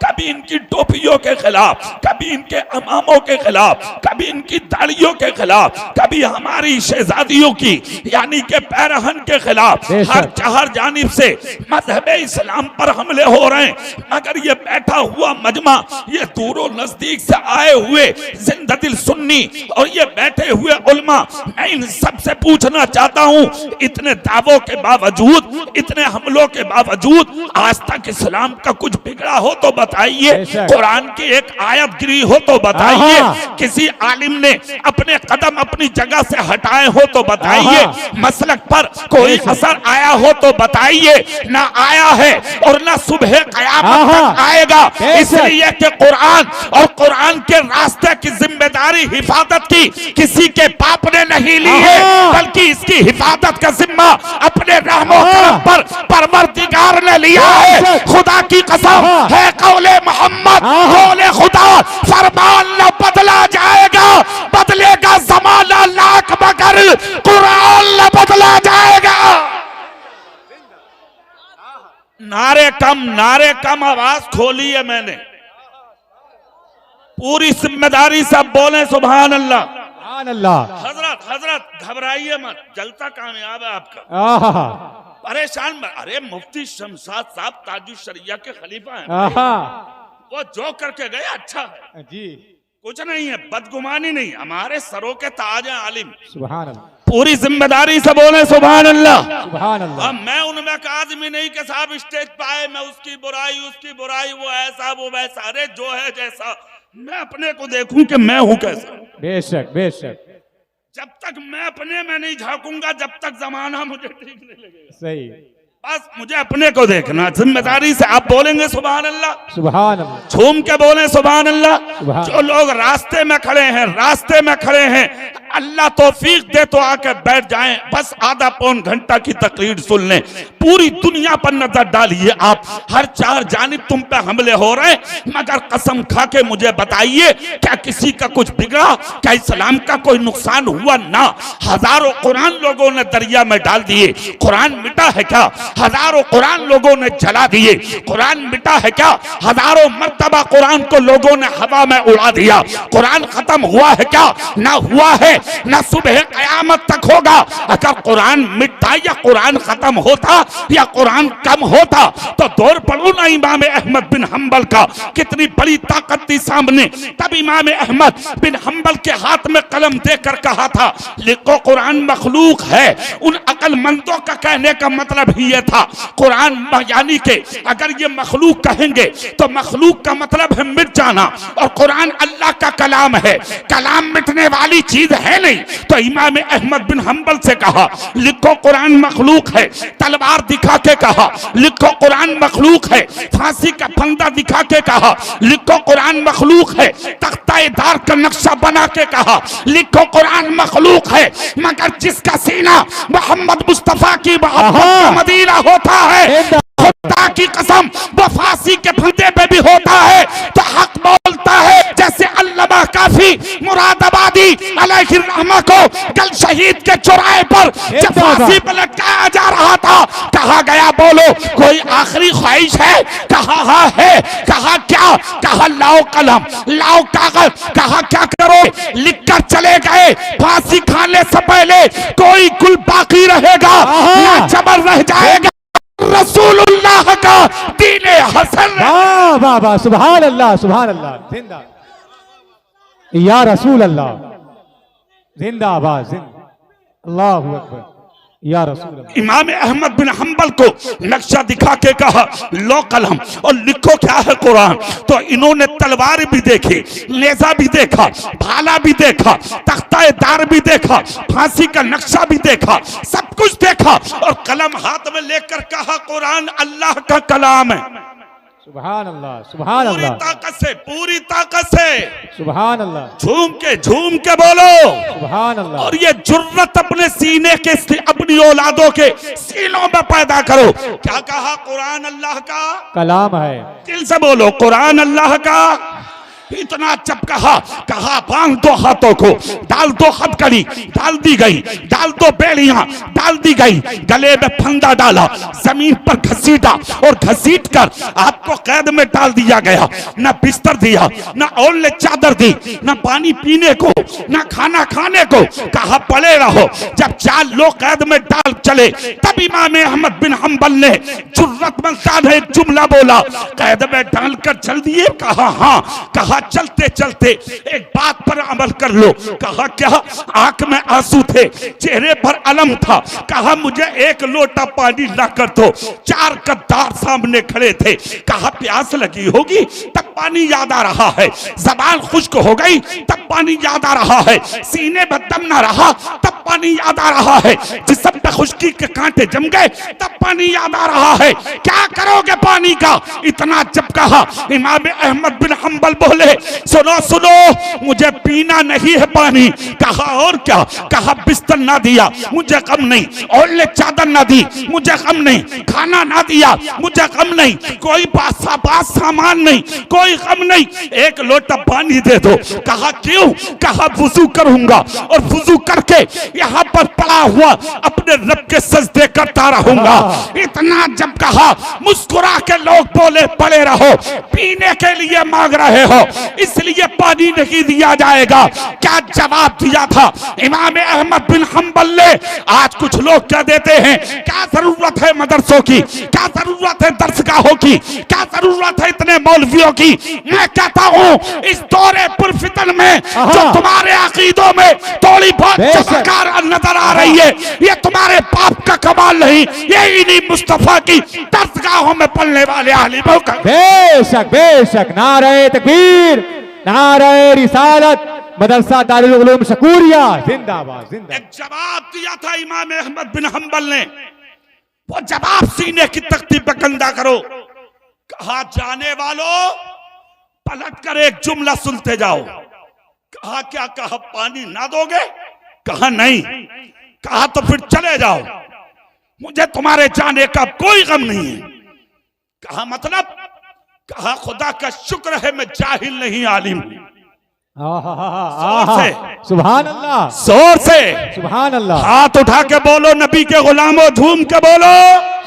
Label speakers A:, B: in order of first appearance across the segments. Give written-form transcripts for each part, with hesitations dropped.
A: कभी इनकी टोपियों के खिलाफ, कभी इनके अमामों के खिलाफ, कभी इनकी दाढ़ियों के खिलाफ, कभी हमारी शहजादियों की यानी के पैरहन के खिलाफ। हर जानिब से मजहब इस्लाम पर हमले हो रहे हैं। मगर ये बैठा हुआ मजमा, ये दूरों नजदीक से आए हुए जिंददिल सुन्नी और ये बैठे हुए उलमा, मैं इन सबसे पूछना चाहता हूँ, इतने दावों के बावजूद, इतने हमलों के बावजूद आज तक इस्लाम का कुछ बिगड़ा हो तो बताइए, कुरान की एक आयत गिरी हो तो बताइए, किसी आलिम ने अपने कदम अपनी जगह से हटाए हो तो बताइए, मसलक पर कोई असर आया हो तो बताइए। ना आया है और ना सुबह क़यामत तक आएगा, इसलिए कि कुरान और कुरान के रास्ते की जिम्मेदारी हिफाजत की किसी के बाप ने नहीं ली है, बल्कि इसकी हिफाजत का जिम्मा अपने रहमो करम पर परवरदिगार ने लिया है। खुदा की कसम है, कौले मोहम्मद कौले खुदा, फरमान न बदला जाएगा, बदलेगा ज़माना लाख, मगर कुरान न बदला जाएगा। नारे कम आवाज खोली है मैंने, पूरी जिम्मेदारी से बोले सुभान अल्लाह। सुभान अल्लाह। हजरत घबराइए मत, जलसा कामयाब है आपका। परेशान, अरे मुफ्ती शमशाद साहब ताजुल शरिया के खलीफा हैं, वो जो करके गए अच्छा है जी, कुछ नहीं है, बदगुमानी नहीं, हमारे सरों के ताज हैं आलिम। सुभान अल्लाह। पूरी जिम्मेदारी से बोले सुभान अल्लाह। सुभान अल्लाह। मैं उनमें का आदमी नहीं कि साहब स्टेज पे आए, मैं उसकी बुराई, वो ऐसा वो वैसा, अरे जो है जैसा, मैं अपने को देखूं कि मैं हूं कैसा। बेशक बेशक, जब तक मैं अपने में नहीं झांकूंगा, जब तक जमाना मुझे ठीक नहीं लगेगा। सही, बस मुझे अपने को देखना, जिम्मेदारी से आप बोलेंगे सुभान अल्लाह। सुभान अल्लाह, झूम के बोले सुभान अल्लाह। जो लोग रास्ते में खड़े हैं, अल्लाह तौफीक दे तो आके बैठ जाएं, बस आधा पौन घंटा की तकरीर सुन लें। पूरी दुनिया पर नजर डालिए आप, हर चार जानिब तुम पे हमले हो रहे हैं, मगर कसम खा के मुझे बताइए, क्या किसी का कुछ बिगड़ा? क्या इस्लाम का कोई नुकसान हुआ? ना। हजारों कुरान लोगों ने दरिया में डाल दिए, कुरान मिटा है क्या? हजारों कुरान लोगों ने जला दिए, कुरान मिटा है क्या? हजारों मर्तबा कुरान को लोगों ने हवा में उड़ा दिया, कुरान खत्म हुआ है क्या? ना हुआ है, ना सुबह क़यामत तक होगा। अगर कुरान मिटता या कुरान खत्म होता या कुरान कम होता तो दौर पढ़ो ना इमाम अहमद बिन हम्बल का, कितनी बड़ी ताकत थी सामने। तब इमाम अहमद बिन हम्बल के हाथ में कलम देकर कहा था, लिखो कुरान मखलूक है। उन अक्लमंदों का कहने का मतलब ही यह था, कुरान यानी कि अगर ये मखलूक कहेंगे तो मखलूक का मतलब है मिट जाना, और कुरान अल्लाह का कलाम है, कलाम मिटने वाली चीज है नहीं। तो इमाम अहमद बिन हम्बल से कहा, लिखो कुरान मखलूक है। तलवार दिखा के कहा, लिखो कुरान मखलूक है। फांसी का फंदा दिखा के कहा, लिखो कुरान मखलूक है। तख्ता-ए-दार का नक्शा बना के कहा, लिखो कुरान मखलूक है। मगर जिसका सीना मोहम्मद मुस्तफा की मोहब्बत का मदीना होता है, खुदा की कसम वो फांसी के फंदे पे भी होता है तो हक बोलता है। जैसे अल्लामा काफी मुरादाबादी अलैहिर्रहमा को कल शहीद के चौराहे पर जब फांसी पर लटकाया जा रहा था, कहा गया बोलो कोई आखिरी ख्वाहिश है? कहा हाँ है। कहा क्या? कहा लाओ कलम, लाओ कागज। कहा क्या करो? लिख कर चले गए, फांसी खाने से पहले कोई गुल बाकी रहेगा ना जबर रह जाएगा, रसूलुल्लाह का दीने हसन। वाह वाह वाह, सुभान अल्लाह सुभान अल्लाह, जिंदा या रसूल अल्लाह, जिंदाबाद, अल्लाहु अकबर या रसूल। इमाम अहमद बिन हम्बल को नक्शा दिखा के कहा, लो कलम और लिखो क्या है कुरान। तो इन्होंने तलवार भी देखी, नेजा भी देखा, भाला भी देखा, तख्ता-ए-दार भी देखा, फांसी का नक्शा भी देखा, सब कुछ देखा, और कलम हाथ में लेकर कहा कुरान अल्लाह का कलाम है। सुभान अल्लाह सुभान अल्लाह, पूरी ताकत से सुभान अल्लाह, झूम के बोलो सुभान अल्लाह। और ये जुर्रत अपने सीने के, अपनी औलादों के सीनों में पैदा करो। क्या कहा? कुरान अल्लाह का कलाम है। दिल से बोलो कुरान अल्लाह का इतना जब कहा बांध दो हाथों को, डाल दो हथकड़ी, डाल दी गई, डाल दो बेड़ियां, डाल दी गई, गले में फंदा डाला, जमीन पर घसीटा और घसीट कर आपको कैद में डाल दिया गया। न बिस्तर दिया, न ओढ़ने चादर दी, न पानी पीने को, न खाना खाने को, कहा पड़े रहो। जब 4 लोग कैद में डाल चले तब इमाम अहमद बिन हंबल ने जुर्रतमंद एक जुमला बोला, कैद में डालकर चल दिए? कहा हाँ। कहा चलते चलते एक बात पर अमल कर लो। कहा क्या? आंख में आंसू थे, चेहरे पर अलम था। कहा मुझे 1 लोटा पानी ला कर दो। 4 गद्दार सामने खड़े थे। कहा प्यास लगी होगी तब पानी याद आ रहा है, जबान खुश्क हो गई तब पानी याद आ रहा है, सीने में दम ना रहा तब पानी याद आ रहा है, जिस्म पे खुश्की के कांटे जम गए तब पानी याद आ रहा है। क्या करोगे पानी का? इतना जब कहा इमाम अहमद बिन हंबल बोले, सुनो सुनो, मुझे पीना नहीं है पानी। कहा और क्या? कहा बिस्तर ना दिया, मुझे कम नहीं, ओढ़ने चादर ना दी, मुझे कम नहीं, खाना ना दिया, मुझे कम नहीं, कोई बात सामान नहीं, कोई कम नहीं, 1 लोटा पानी दे दो। कहा क्यों? कहा वुजू करूंगा और वुजू करके यहाँ पर पड़ा हुआ अपने रब के सजदे करता रहूंगा। इतना जब कहा मुस्कुरा के लोग बोले पड़े रहो, पीने के लिए मांग रहे हो इसलिए पानी नहीं दिया जाएगा। क्या जवाब दिया था इमाम अहमद बिन हंबल ने? आज कुछ लोग क्या देते हैं, क्या जरूरत है मदरसों की, क्या जरूरत है दरसगाहों की, क्या जरूरत है इतने मौलवियों की? मैं कहता हूँ इस दौरे पुरफितन में जो तुम्हारे अकीदों में थोड़ी बहुत चमत्कार नजर आ रही है, ये तुम्हारे पाप का कमाल नहीं, ये इन्हीं मुस्तफा की दरसगाहों में पढ़ने वाले आलिमों का।
B: बेशक बेशक, नारे तकबीर, नारे रिसालत, मदरसा दारुल उलूम शकूरिया जिंदाबाद जिंदाबाद।
A: एक जवाब दिया था इमाम अहमद बिन हंबल ने, वो जवाब सीने की तख्ती पे कंधा करो। कहा जाने वालों पलट कर एक जुमला सुनते जाओ। कहा क्या? कहा पानी ना दोगे? कहा नहीं। कहा तो फिर चले जाओ, मुझे तुम्हारे जाने का कोई गम नहीं है। कहा मतलब? कहा खुदा का शुक्र है मैं जाहिल नहीं आलिम हूं।
B: सुभान अल्लाह,
A: जोर से
B: सुभान अल्लाह,
A: हाथ उठा के बोलो, नबी के गुलामों झूम के बोलो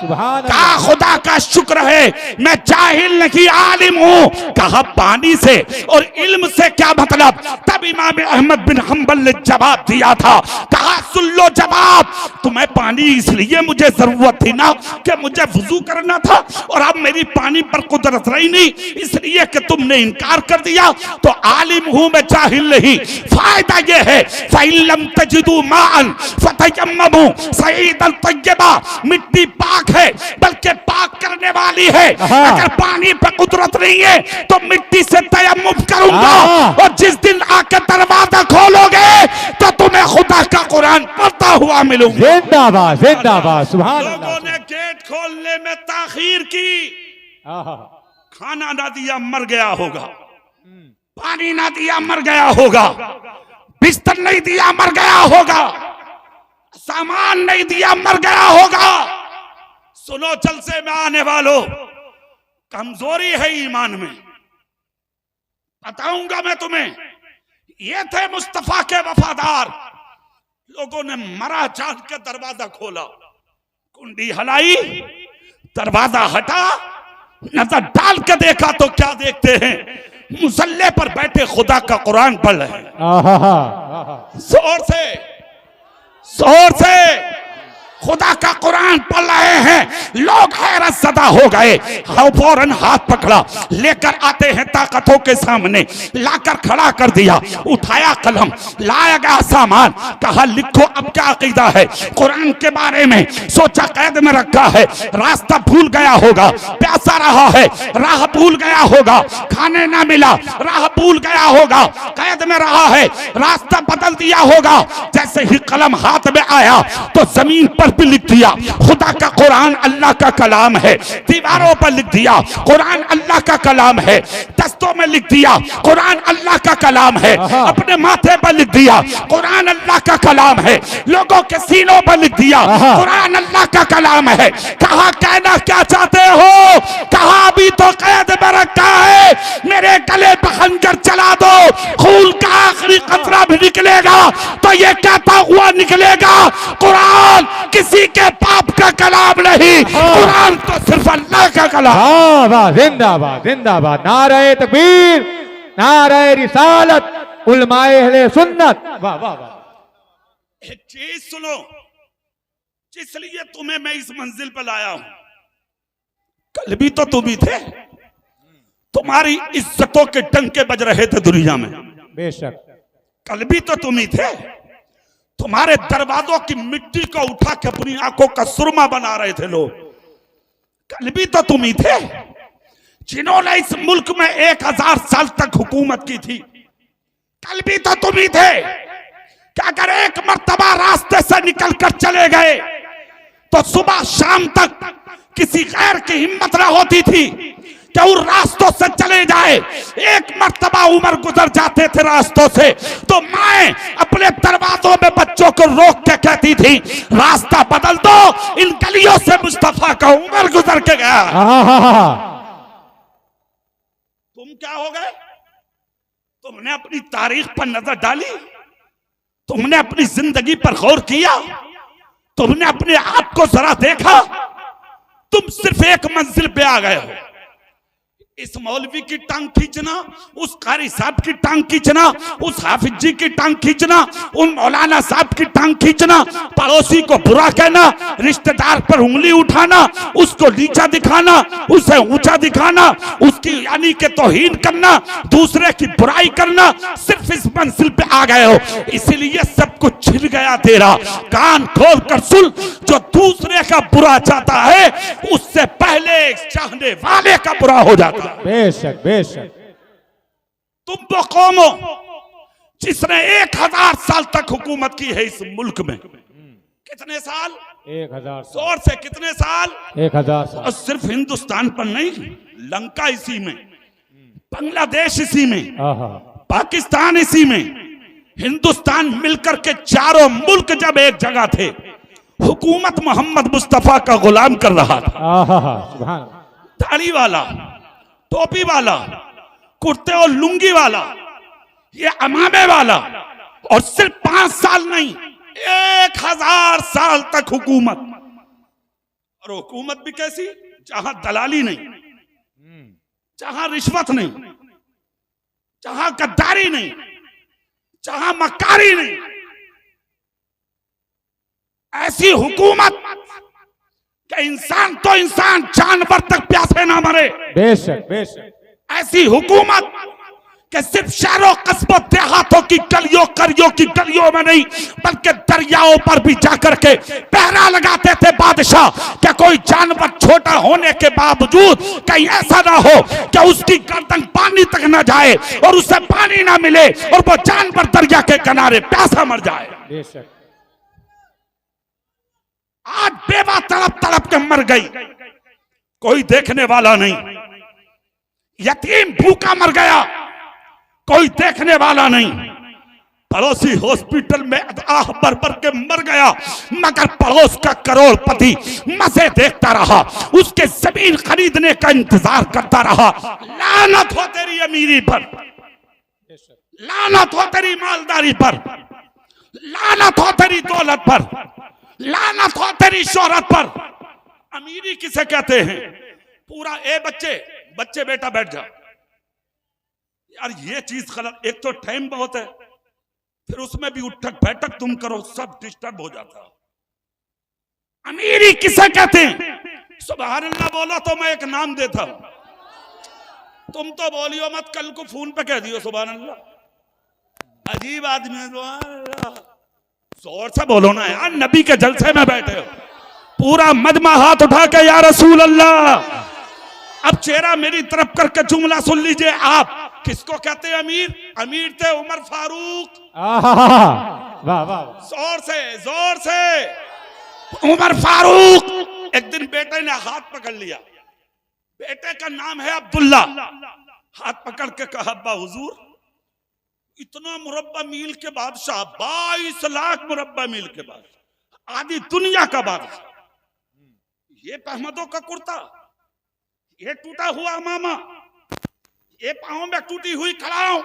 B: सुभान
A: कहा खुदा का शुक्र है मैं जाहिल नहीं आलिम हूं। कहा पानी से और इल्म से क्या मतलब? तब इमाम अहमद बिन हंबल ने जवाब दिया था। कहा सुन लो जवाब, तुम्हें पानी इसलिए मुझे जरूरत थी ना कि मुझे वुजू करना था, और अब मेरी पानी पर कुदरत रही नहीं इसलिए कि तुमने इनकार कर दिया, तो आलिम हूं मैं जाहिल नहीं। फायदा यह है फइल्लम तजिदू माअन फतयम्ममू सईदन तय्यबा, मिट्टी पाक है बल्कि पाक करने वाली है। अगर पानी पे कुदरत नहीं है तो मिट्टी से तयम्मुम करूंगा, और जिस दिन आके दरवाजा खोलोगे तो तुम्हें खुदा का कुरान पढ़ता हुआ मिलूंगा।
B: जिंदाबाद जिंदाबाद, सुभान अल्लाह।
A: लोगों ने गेट खोलने में ताखीर की, खाना ना दिया मर गया होगा, पानी ना दिया मर गया होगा, बिस्तर नहीं दिया मर गया होगा, सामान नहीं दिया मर गया होगा। सुनो जलसे में आने वालों, कमजोरी है ईमान में, बताऊंगा मैं तुम्हें। ये थे मुस्तफा के वफादार, लोगों ने मरा जान के दरवाजा खोला, कुंडी हलाई, दरवाजा हटा, नजर डाल के देखा तो क्या देखते हैं? मुसल्ले पर बैठे खुदा का कुरान पढ़ रहे हैं, जोर से खुदा का कुरान पढ़ रहे हैं। लोग हैरत ज़दा हो गए, फौरन हाथ पकड़ा, लेकर आते हैं ताकतों के सामने, लाकर खड़ा कर दिया, उठाया कलम, लाया गया सामान, कहा लिखो अब क्या अकीदा है कुरान के बारे में। सोचा कैद में रखा है, रास्ता भूल गया होगा, प्यासा रहा है, राह भूल गया होगा, खाने ना मिला, राह भूल गया होगा, कैद में रहा है, रास्ता बदल दिया होगा। जैसे ही कलम हाथ में आया तो जमीन पर भी लिख दिया खुदा का कुरान अल्लाह का कलाम है, दीवारों पर लिख दिया कुरान अल्लाह का कलाम है, दस्तों में लिख दिया कुरान अल्लाह का कलाम है, अपने माथे पर लिख दिया कुरान अल्लाह का कलाम है, लोगों के सीनों पर लिख दिया कुरान अल्लाह का कलाम है। कहा कहना क्या चाहते हो? कहा अभी तो कैद में रखा है, मेरे गले पर खंजर चला दो, खून का आखिरी कतरा भी निकलेगा तो ये कहता हुआ निकलेगा, कुरान किसी के बाप का कलाम नहीं, कुरान तो सिर्फ अल्लाह का कलाम।
B: वाह वाह, जिंदाबाद जिंदाबाद, नारे तकबीर, नारे रिसालत, उलमाए अहले सुन्नत। वाह वाह वाह।
A: एक चीज सुनो, जिसलिए तुम्हें मैं इस मंजिल पर लाया हूं, कल भी तो तुम ही थे, तुम्हारी इज्जतों के डंके बज रहे थे दुनिया में,
B: बेशक
A: कल भी तो तुम ही थे, तुम्हारे दरवाजों की मिट्टी को उठा के अपनी आंखों का सुरमा बना रहे थे लोग, कल भी तो तुम ही थे जिन्होंने इस मुल्क में 1000 साल तक हुकूमत की थी, कल भी तो तुम ही थे कि अगर एक मर्तबा रास्ते से निकल कर चले गए तो सुबह शाम तक किसी गैर की हिम्मत न होती थी कि उन रास्तों से चले जाए। एक मर्तबा उमर गुजर जाते थे रास्तों से तो माएं अपने दरवाजों में बच्चों को रोक के कहती थी, रास्ता बदल दो, इन गलियों से मुस्तफा का उमर गुजर के गया। तुम क्या हो गए? तुमने अपनी तारीख पर नजर डाली, तुमने अपनी जिंदगी पर गौर किया, तुमने अपने आप को जरा देखा, तुम सिर्फ एक मंजिल पे आ गए हो, इस मौलवी की टांग खींचना, उस कारी साहब की टांग खींचना, उस हाफिज जी की टांग खींचना, उन मौलाना साहब की टांग खींचना, पड़ोसी को बुरा कहना, रिश्तेदार पर उंगली उठाना, उसको नीचा दिखाना, उसे ऊंचा दिखाना, उसकी यानी के तौहीन करना, दूसरे की बुराई करना, सिर्फ इस मंजिल पे आ गए हो, इसीलिए सब कुछ छिल गया तेरा। कान खोल कर सुन, जो दूसरे का बुरा चाहता है उससे पहले चाहने वाले का बुरा हो जाता है।
B: बेशक बेशक।
A: तुम वो कौम हो जिसने 1000 साल तक हुकूमत की है इस मुल्क में। कितने साल?
B: 1000 साल।
A: जोर से कितने साल?
B: 1000 साल।
A: और सिर्फ हिंदुस्तान पर नहीं, लंका इसी में, बांग्लादेश इसी में, पाकिस्तान इसी में, हिंदुस्तान मिलकर के चारों मुल्क जब एक जगह थे, हुकूमत मोहम्मद मुस्तफा का गुलाम कर रहा था। दाढ़ी वाला, टोपी वाला, कुर्ते और लुंगी वाला, ये अमामे वाला, और सिर्फ 5 साल नहीं 1000 साल तक हुकूमत। और हुकूमत भी कैसी? जहां दलाली नहीं, जहां रिश्वत नहीं, जहां गद्दारी नहीं, जहां मक्कारी नहीं, ऐसी हुकूमत कि इंसान तो इंसान, जानवर तक प्यासे ना मरे।
B: बेशक बेशक।
A: ऐसी हुकूमत कि सिर्फ शहरों कस्बों देहातों की गलियों करियों की गलियों में नहीं, बल्कि दरियाओं पर भी जाकर के पहरा लगाते थे बादशाह कि कोई जानवर छोटा होने के बावजूद कहीं ऐसा ना हो कि उसकी गर्दन पानी तक ना जाए और उसे पानी ना मिले और वो जानवर दरिया के किनारे प्यासा मर जाए।
B: बेशक।
A: आज बेवा तड़प तड़प के मर गई, कोई देखने वाला नहीं, यतीम भूखा मर गया, कोई देखने वाला नहीं, पड़ोसी हॉस्पिटल में आह भर भर के मर गया, मगर पड़ोस का करोड़पति मजे देखता रहा, उसके जमीन खरीदने का इंतजार करता रहा। लानत हो तेरी अमीरी पर, लानत हो तेरी मालदारी पर, लानत हो तेरी दौलत पर, लानत हो तेरी शोहरत पर। अमीरी किसे कहते हैं? पूरा ए बच्चे बच्चे बेटा बैठ जा, यार ये चीज गलत। एक तो टाइम बहुत है, फिर उसमें भी उठक बैठक तुम करो, सब डिस्टर्ब हो जाता। अमीरी किसे कहते हैं? सुभान अल्लाह बोला तो मैं एक नाम देता हूं, तुम तो बोलियो मत, कल को फोन पे कह दियो सुभान अल्लाह। अजीब आदमी है, जोर से बोलो ना यार, नबी के जलसे में बैठे हो। पूरा मजमा हाथ उठा के या रसूल अल्लाह। अब चेहरा मेरी तरफ करके जुमला सुन लीजिए आप। किसको कहते हैं अमीर? अमीर थे उमर फारूक।
B: वाह वाह।
A: जोर से उमर फारूक। एक दिन बेटे ने हाथ पकड़ लिया, बेटे का नाम है अब्दुल्ला। हाथ पकड़ के कहा, अब्बा हुजूर, इतना मुरब्बा मील के बादशाह, 22 लाख मुरब्बा मील के बादशाह, आधी दुनिया का बादशाह, ये अहमदों का कुर्ता, ये टूटा हुआ मामा, ये पांव में टूटी हुई खड़ा हूं।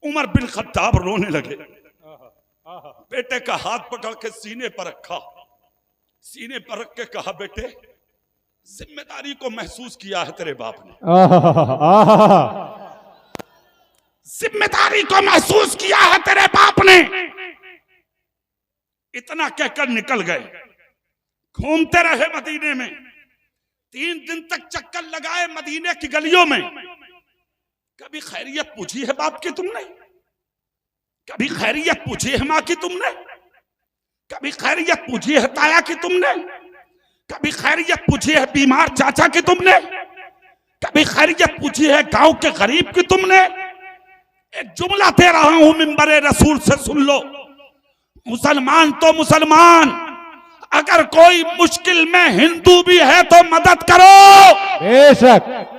A: उमर बिन खत्ताब रोने लगे। बेटे का हाथ पकड़ के सीने पर रखा, सीने पर रख के कहा, बेटे जिम्मेदारी को महसूस किया है तेरे बाप ने, जिम्मेदारी को महसूस किया है तेरे बाप ने। इतना कहकर निकल गए। घूमते रहे मदीने में, 3 दिन तक चक्कर लगाए मदीने की गलियों में। कभी खैरियत पूछी है बाप की तुमने? कभी खैरियत पूछी है माँ की तुमने? कभी खैरियत पूछी है ताया की तुमने? कभी खैरियत पूछी है बीमार चाचा की तुमने? कभी खैरियत पूछी है गांव के गरीब की तुमने? एक जुमला दे रहा हूं मिंबरे रसूल से सुन लो। मुसलमान तो मुसलमान, अगर कोई मुश्किल में हिंदू भी है तो मदद करो,
B: बेशक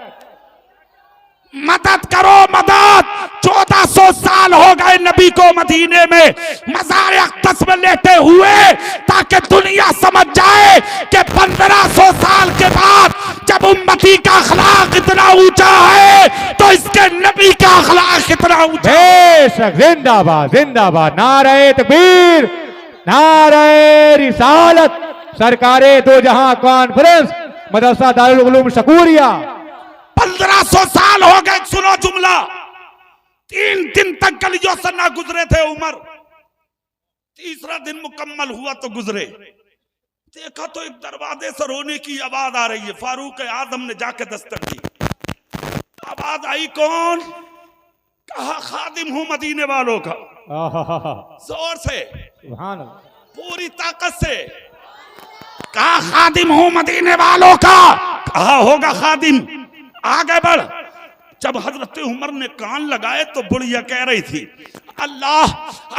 A: मदद करो, मदद। 1400 साल हो गए नबी को मदीने में मज़ार अक़दस में लेटे हुए, ताकि दुनिया समझ जाए कि 1500 साल के बाद जब उम्मती का अखलाक इतना ऊंचा है तो इसके नबी का अखलाक इतना ऊंचा है।
B: बेशक, जिंदाबाद जिंदाबाद, नारे तकबीर, नारे रिसालत, सरकारे दो जहां कॉन्फ्रेंस, मदरसा दारुल उलूम शकूरिया।
A: 1500 साल हो गए। सुनो जुमला, 3 दिन तक गलियों से ना गुजरे थे उमर। तीसरा दिन मुकम्मल हुआ तो गुजरे। देखा तो एक दरवाजे से रोने की आवाज आ रही है। फारूक आजम ने जाके दस्तक दी। आवाज आई, कौन? कहा खादिम हूं मदीने वालों का। जोर से, पूरी ताकत से कहा, खादिम हूं मदीने वालों का। कहा होगा खादिम, आगे बढ़। जब हजरत उमर ने कान लगाए तो बुढ़िया कह रही थी, अल्लाह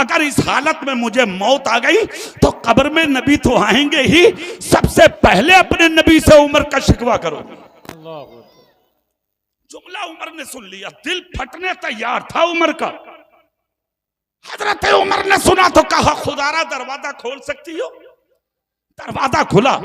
A: अगर इस हालत में मुझे मौत आ गई तो कब्र में नबी तो आएंगे ही, सबसे पहले अपने नबी से उमर का शिकवा करो। जुमला उमर ने सुन लिया, दिल फटने तैयार था उमर का। हजरत उमर ने सुना तो कहा, खुदारा दरवाजा खोल सकती हो? दरवाजा खुला।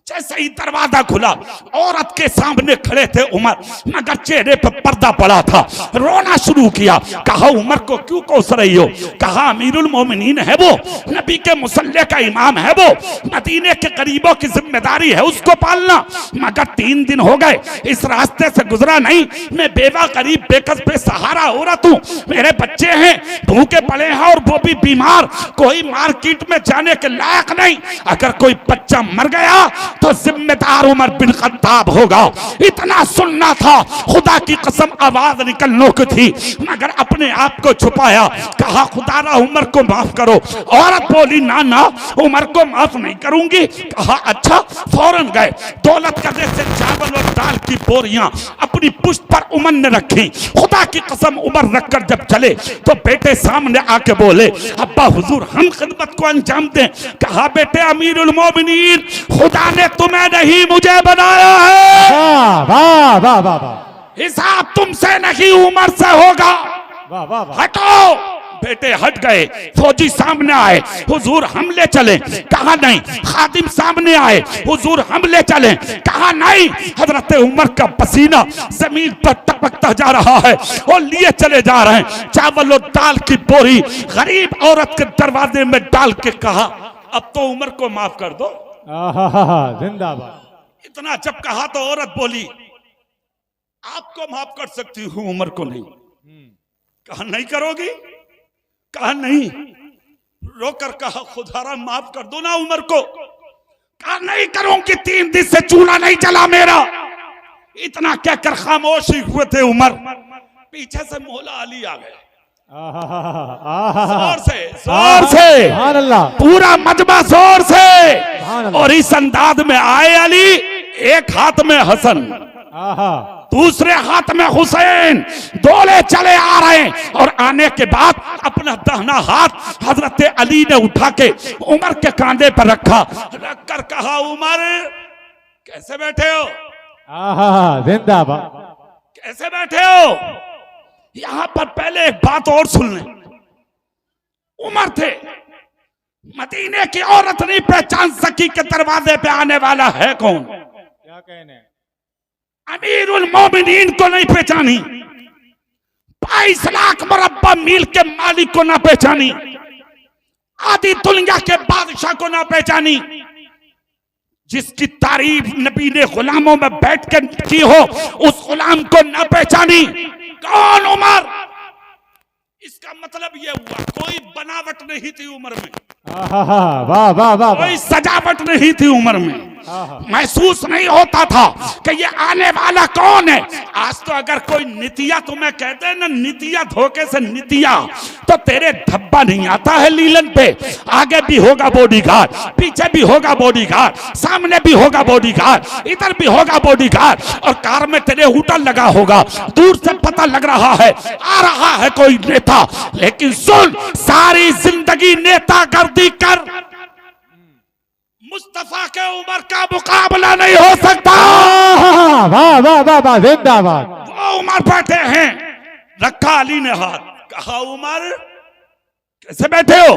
A: जैसे ही दरवाजा खुला, औरत के सामने खड़े थे उमर, मगर चेहरे पर पर्दा पड़ा था। रोना शुरू किया। कहा, उमर को क्यों कोस रही हो? कहा, अमीरुल मोमिनीन है वो, नबी के मुसल्ले का इमाम है वो, मदीने के गरीबों की जिम्मेदारी है उसको पालना। मगर 3 दिन हो गए इस रास्ते से गुजरा नहीं। मैं बेवा गरीब बेकस बेसहारा औरत हूँ, मेरे बच्चे हैं भूखे पड़े हैं और वो भी बीमार, कोई मार्केट में जाने के लायक नहीं। अगर कोई बच्चा मर गया तो जिम्मेदार उमर बिन खत्ताब होगा। इतना सुनना था, खुदा की कसम आवाज निकलने की थी, मगर अपने आप को छुपाया। कहा, खुदारा उमर को माफ करो। औरत बोली, ना ना उमर को माफ नहीं करूंगी। कहा, अच्छा। फौरन गए, दौलत करने से चावल और दाल की बोरियां अपनी पुश्त पर उमर ने रखी। खुदा की कसम उमर रखकर जब चले तो बेटे सामने आके बोले, अब्बा हुजूर हम खिदमत को अंजाम दें। कहा, बेटे अमीरुल मोमिनीन, खुदा ने तुम्हें नहीं मुझे बनाया है।
B: वाह वाह वाह वाह वाह,
A: हिसाब तुमसे नहीं उमर से होगा।
B: वाह वाह वाह।
A: हटो। बेटे हट गए। फौजी सामने आए, हुजूर हम ले चले। कहा, नहीं। खादिम सामने आए, हुजूर हम ले चले। कहा, नहीं। हजरत उमर का पसीना जमीन पर टपकता जा रहा है और लिए चले जा रहे हैं चावल और दाल की बोरी। गरीब औरत के दरवाजे में डाल के कहा, अब तो उमर को माफ कर दो।
B: जिंदाबाद।
A: इतना जब कहा तो औरत बोली, आपको माफ कर सकती हूं, उमर को नहीं। कहा, नहीं करोगी? कहा, नहीं। रोकर कहा, खुदारा माफ कर दो ना उमर को। कहा, नहीं करूंगी, 3 दिन से चूल्हा नहीं चला मेरा। इतना कहकर खामोश ही हुए थे उमर। पीछे से मौला अली आ गए। जोर से पूरा मजमा जोर से। और इस अंदाज में आए अली, एक हाथ में हसन, दूसरे हाथ में हुसैन, दोले चले आ रहे हैं। और आने के बाद अपना दाहिना हाथ हजरत अली ने उठा के उमर के कांधे पर रखा। रखकर कहा, उमर कैसे बैठे हो?
B: जिंदाबाद।
A: कैसे बैठे हो? यहां पर पहले एक बात और सुन लें। उमर थे, मदीने की औरत नहीं पहचान सकी कि दरवाजे पे आने वाला है कौन।
B: क्या कहने?
A: अमीरुल मोमिनीन को नहीं पहचानी, 22 लाख मुरब्बा मील के मालिक को ना पहचानी, आधी दुनिया के बादशाह को ना पहचानी, जिसकी तारीफ नबी ने गुलामों में बैठ कर की हो उस गुलाम को ना पहचानी। कौन? उमर। इसका मतलब यह हुआ कोई बनावट नहीं थी उम्र में,
B: वाह वाह वाह,
A: कोई सजावट नहीं थी उम्र में, महसूस नहीं होता था कि ये आने वाला कौन है। आज तो अगर कोई नितिया तुम्हें कहते हैं ना, नितिया धोखे से नितिया, तो तेरे धब्बा नहीं आता है लीलन पे। आगे भी होगा बॉडीगार्ड, पीछे भी होगा बॉडीगार्ड, सामने भी होगा बॉडीगार्ड, इधर भी होगा बॉडीगार्ड, और कार में तेरे होटल लगा होगा, दूर से पता लग रहा है आ रहा है कोई नेता। लेकिन सुन, सारी जिंदगी नेता गर्दी कर मुस्तफा के उमर का मुकाबला नहीं हो सकता।
B: वाह वाह वाह वाह, जिंदाबाद।
A: वो उमर बैठे हैं, रखा अली ने हाथ, कहा उमर कैसे बैठे हो?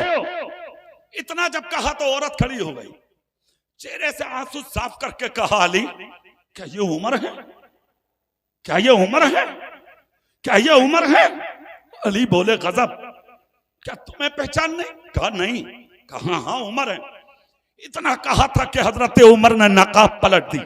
A: इतना जब कहा तो औरत खड़ी हो गई, चेहरे से आंसू साफ करके कहा अली क्या ये उमर है? क्या ये उमर है? क्या ये उमर है? अली बोले गजब, क्या तुम्हें पहचान नहीं? कहा नहीं। कहा हाँ उमर है। इतना कहा था कि हजरत उमर ने नकाब पलट दी।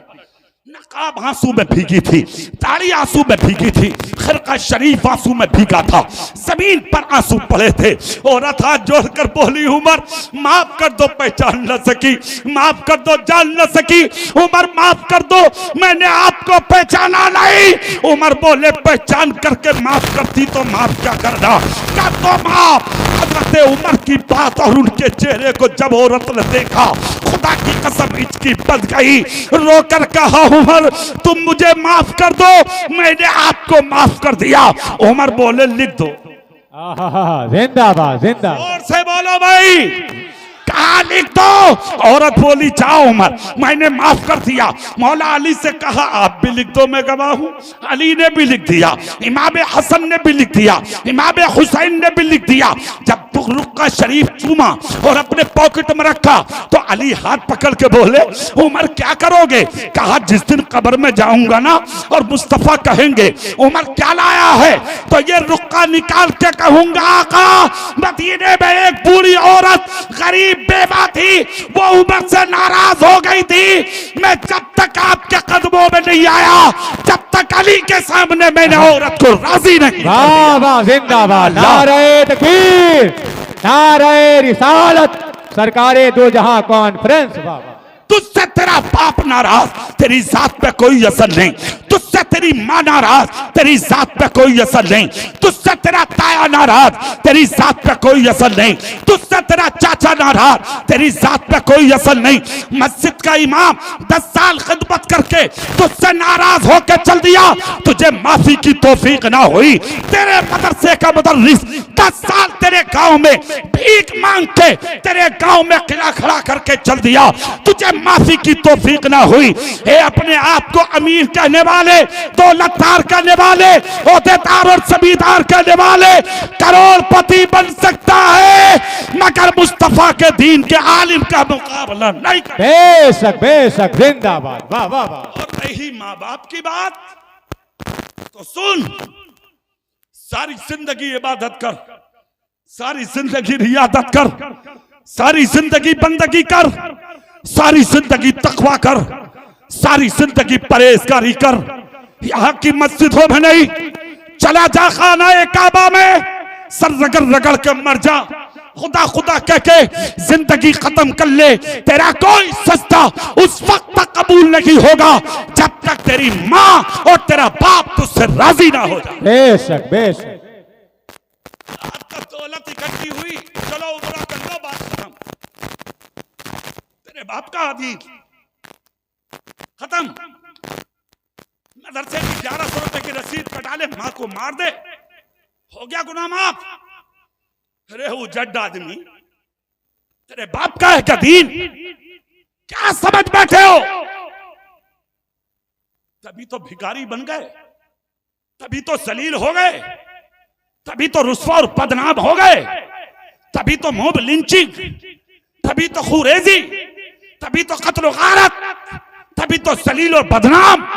A: नकाब आंसू में भीगी थी, ताड़ी आंसू में भीगी थी, खिरका शरीफ आंसू में भीगा था, जमीन पर आंसू पड़े थे। औरत हाथ जोड़कर बोली उमर माफ कर दो, पहचान न सकी, माफ कर दो, जान न सकी, उमर माफ कर दो, मैंने आपको पहचाना नहीं। उमर बोले पहचान करके माफ करती तो माफ क्या करना, कर दो माफ। हजरत उमर की बात और उनके चेहरे को जब औरत ने देखा, खुदा की कसम हिचकी बंध गई, रोकर कहा उमर तुम मुझे माफ कर दो, मैंने आपको माफ कर दिया। उमर बोले लिख दो।
B: जिंदाबाद जिंदाबाद,
A: और से बोलो भाई, कहा लिख दो। औरत बोली जाओ उमर मैंने माफ कर दिया। मौला अली से कहा आप भी लिख दो, मैं गवाह हूं। अली ने भी लिख दिया, इमाम हसन ने भी लिख दिया, इमाम हुसैन ने भी लिख दिया। जब रुक्का शरीफ चूमा और अपने पॉकेट में रखा तो अली हाथ पकड़ के बोले उमर क्या करोगे? कहा जिस दिन कब्र में जाऊंगा ना और मुस्तफा कहेंगे उमर क्या लाया है, तो ये रुक्का निकाल के कहूंगा आका मदीने में एक बूढ़ी औरत गरीब बेवा थी, वो उमर से नाराज हो गई थी। मैं जब तक आपके कदमों में नहीं आया, जब तक अली के सामने मैंने औरत को राजी नहीं।
B: वाह वाह, जिंदाबाद, नारे तकबीर, नारे रिसालत, सरकारे दो जहां कॉन्फ्रेंस। वाह वाह,
A: तुझसे तेरा बाप नाराज, तेरी जात पे कोई असर नहीं। तुझसे तेरी माँ नाराज, तेरी जात पे कोई असर नहीं। तुझसे तेरा ताया नाराज, तेरी जात पे कोई असर नहीं। तुझसे तेरा चाचा नाराज, तेरी जात पे कोई असर नहीं। मस्जिद का इमाम 10 साल खिदमत करके तुझसे नाराज होकर चल दिया, तुझे माफी की तौफीक ना हुई। तेरे मदरसे का मुदर्रिस 10 साल तेरे गांव में भीख मांग के तेरे गांव में किला खड़ा करके चल दिया, तुझे माफी की तौफीक ना हुई। ये अपने आप को अमीर कहने वाले, दौलतदार कहने वाले, ओहदेदार और जमींदार कहने वाले करोड़पति बन सकता है, मगर मुस्तफा के दीन के आलिम का मुकाबला नहीं कर।
B: बेशक बेशक, जिंदाबाद। वाह वाह वाह।
A: और रही माँ बाप की बात तो सुन, सारी जिंदगी इबादत कर, सारी जिंदगी रियादत कर, सारी जिंदगी बंदगी कर, सारी जिंदगी तकवा कर, सारी जिंदगी परहेजगारी कर। यहाँ की मस्जिदों में नहीं, चला जा खाना काबा में, सर रगड़ रगड़ के मर जा, खुदा खुदा कह के जिंदगी खत्म कर ले। तेरा कोई सजदा उस वक्त तक कबूल नहीं होगा जब तक तेरी माँ और तेरा बाप तुझसे राजी ना हो जाए।
B: बेशक बेशक।
A: दौलत इकट्ठी हुई, चलो उमरा कर लो, बात खत्म। तेरे बाप का हदीस खत्म। मदरसे की 1100 रुपए की रसीद कटा ले, मां को मार दे, हो गया गुनाह माफ। अरे वो जड आदमी, तेरे बाप का है क्या दीन? क्या समझ बैठे हो? तभी तो भिखारी बन गए, तभी तो जलील हो गए, तभी तो रुस्वा और बदनाम हो गए, तभी तो मोब लिंचिंग, तभी तो खुरेजी, तभी तो कत्ल गारत, तभी तो जलील और बदनाम।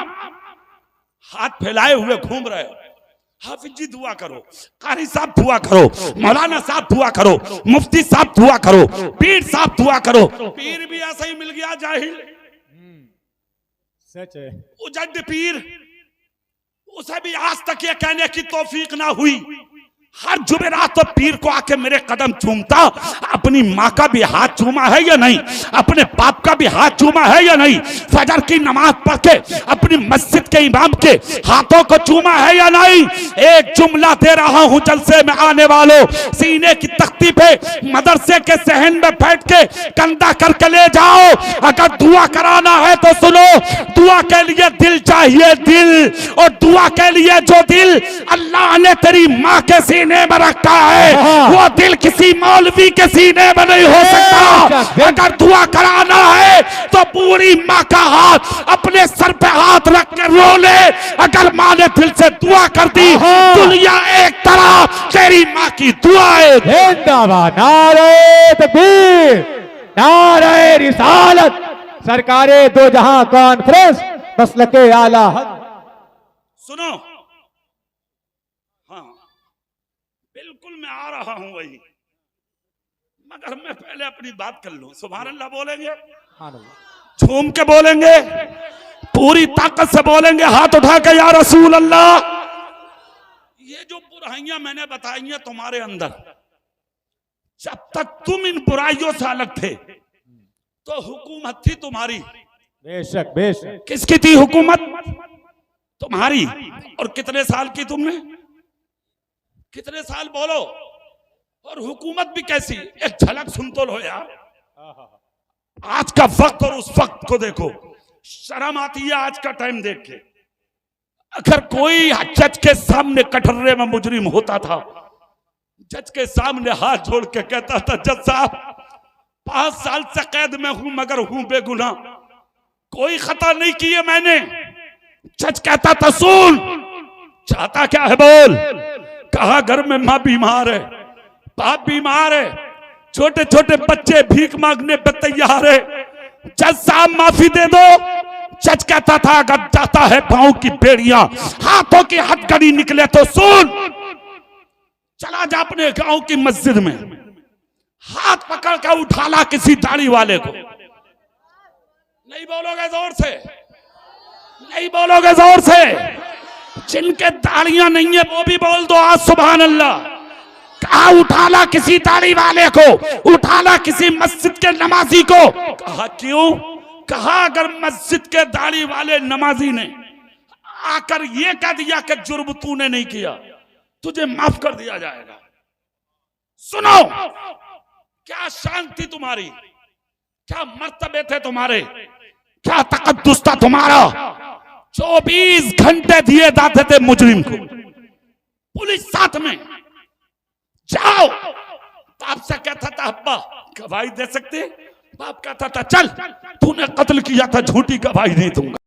A: हाथ फैलाए हुए घूम रहे हो। हाफिज जी दुआ करो, कारी साहब दुआ करो, मौलाना साहब दुआ करो, मुफ्ती साहब दुआ करो, पीर साहब दुआ करो। पीर भी ऐसा ही मिल गया जाहिल,
B: सच है।
A: उजड पीर, उसे भी आज तक ये कहने की तौफीक ना हुई। हर जुमेरात तो पीर को आके मेरे कदम चूमता, अपनी माँ का भी हाथ चूमा है या नहीं, अपने बाप का भी हाथ चूमा है या नहीं, फजर की नमाज पढ़ के अपनी मस्जिद के इमाम के हाथों को चूमा है या नहीं। एक जुमला दे रहा हूं जलसे में आने वालों, सीने की तख्ती पे मदरसे के सहन में बैठ के कंधा करके ले जाओ। अगर दुआ कराना है तो सुनो, दुआ के लिए दिल चाहिए, दिल, और दुआ के लिए जो दिल अल्लाह ने तेरी माँ के सीने में रखा है, वो दिल किसी मौलवी के सीने में नहीं हो सकता। अगर दुआ कराना है तो पूरी माँ का हाथ अपने सर पे हाथ रख के रो ले। अगर माँ ने दिल से दुआ कर दी, दुनिया एक तरफ, तेरी माँ की दुआएं।
B: जिंदाबाद, नारे तकबीर, नारे रिसालत, सरकारे दो जहां कॉन्फ्रेंस, मसलके आला हक।
A: सुनो, हाँ बिल्कुल मैं आ रहा हूं वही, मगर मैं पहले अपनी बात कर लूं। सुभान अल्लाह बोलेंगे, झूम के बोलेंगे, पूरी ताकत से बोलेंगे, हाथ उठा के या रसूल अल्लाह। ये जो बुराइयां मैंने बताई हैं तुम्हारे अंदर, जब तक तुम इन बुराइयों से अलग थे तो हुकूमत थी तुम्हारी।
B: बेशक बेशक।
A: किसकी थी हुकूमत? तुम्हारी। और कितने साल की तुमने? कितने साल बोलो? और हुकूमत भी कैसी? एक झलक सुन तो लो यार। आज का वक्त और उस वक्त को देखो, शर्म आती है आज का टाइम देख के। अगर कोई जज के सामने कटर्रे में मुजरिम होता था, जज के सामने हाथ जोड़ के कहता था, जज साहब 5 साल से कैद में हूं मगर हूं बेगुनाह, कोई खता नहीं की है मैंने। जज कहता था, सुन, चाहता क्या है बोल। कहा घर में माँ बीमार है, बाप बीमार है, छोटे छोटे बच्चे भीख मांगने पे तैयार है, जज साहब माफी दे दो। जज कहता था, अगर जाता है पांव की बेड़ियां, हाथों की हथकड़ी निकले तो सुन, चला जा अपने गांव की मस्जिद में, हाथ पकड़ कर उठा ला किसी दाढ़ी वाले को। नहीं बोलोगे जोर से? नहीं बोलोगे जोर से? जिनके दाढ़ियां नहीं है वो भी बोल दो आज सुभान अल्लाह। कहा उठा ला किसी दाढ़ी वाले को, उठा ला किसी मस्जिद के नमाजी को। कहा क्यों? कहा अगर मस्जिद के दाढ़ी वाले नमाजी ने आकर ये कह दिया कि जुर्म तूने नहीं किया, तुझे माफ कर दिया जाएगा। सुनो, क्या शान थी तुम्हारी, क्या मर्तबे थे तुम्हारे, क्या तकद्दुस था तुम्हारा। 24 घंटे दिए जाते थे मुजरिम को, पुलिस साथ में। जाओ, बाप से कहता था, अब्बा गवाही दे सकते? बाप कहता था, चल, तूने कत्ल किया था, झूठी गवाही नहीं दूंगा।